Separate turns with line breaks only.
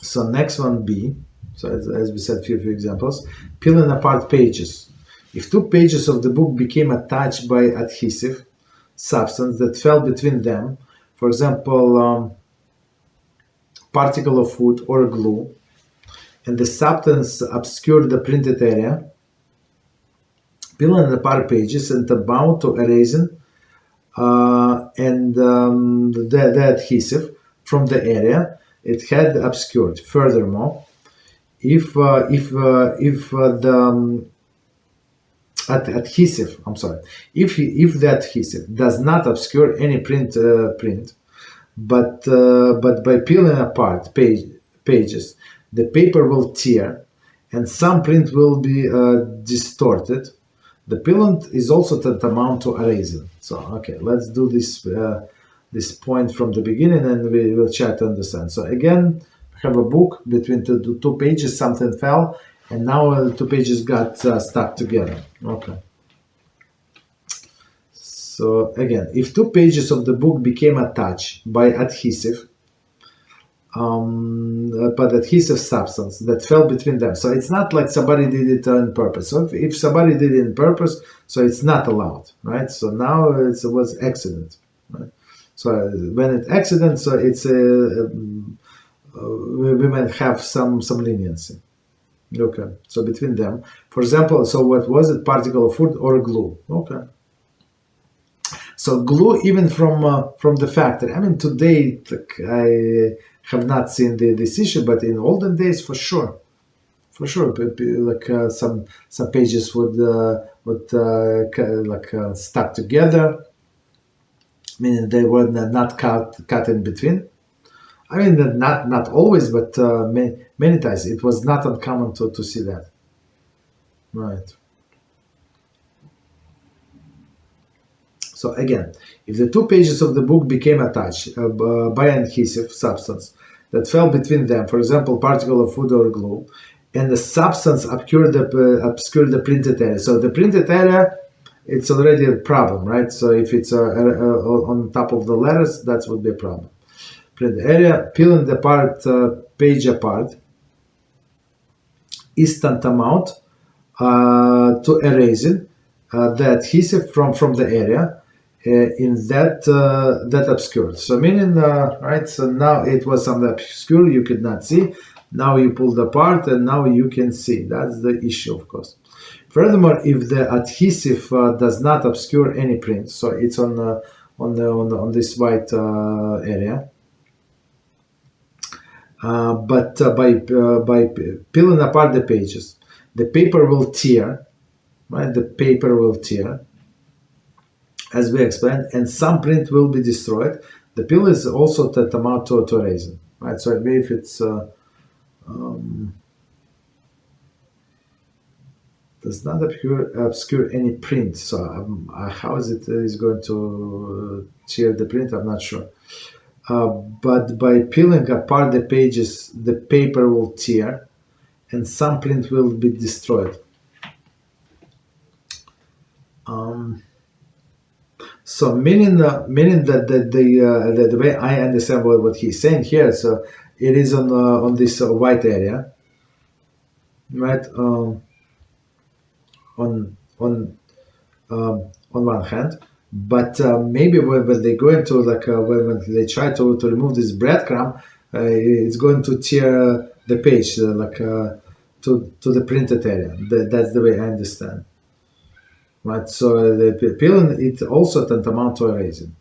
So next one, B. So as we said, few examples. Peeling apart pages. If two pages of the book became attached by adhesive substance that fell between them, for example, particle of wood or glue, and the substance obscured the printed area, peeling apart pages and about to erasing the adhesive from the area it had obscured. Furthermore, if the adhesive does not obscure any print, but by peeling apart pages, the paper will tear, and some print will be distorted. The peeling is also tantamount to erasing. So, okay, let's do this point from the beginning, and we will try to understand. So again, we have a book between the two pages, something fell, and now two pages got stuck together. Okay. So again, if two pages of the book became attached by adhesive, adhesive substance that fell between them. So it's not like somebody did it on purpose. So if somebody did it on purpose, so it's not allowed, right? So now it was accident, right? So when it's accident, so it's we might have some leniency. Okay, so between them, for example, so what was it? Particle of wood or glue? Okay. So glue, even from the factory. I mean, today, like, I have not seen this issue, but in olden days, for sure, like some pages would stuck together, meaning they were not cut in between. I mean, not always, but many times it was not uncommon to see that. Right. So again, if the two pages of the book became attached by an adhesive substance that fell between them, for example, particle of wood or glue, and the substance obscured the printed area. So the printed area, it's already a problem, right? So if it's on top of the letters, that would be a problem. Printed area, peeling the page apart is tantamount to erasing the adhesive from the area in that obscured. So meaning, right? So now it was something obscure, you could not see. Now you pulled apart, and now you can see. That's the issue, of course. Furthermore, if the adhesive does not obscure any print, so it's on this white area, but by peeling apart the pages, the paper will tear, right? The paper will tear, as we explained, and some print will be destroyed. The peel is also tantamount to erasing, right? So maybe if it's does not obscure any print. So how is it going to tear the print? I'm not sure. But by peeling apart the pages, the paper will tear, and some print will be destroyed. So meaning that the way I understand what he's saying here, so it is on this white area, right? On one hand, but maybe when they go into when they try to remove this breadcrumb, it's going to tear the page to the printed area. That's the way I understand. Right, so the peeling, it also tantamount to erasing.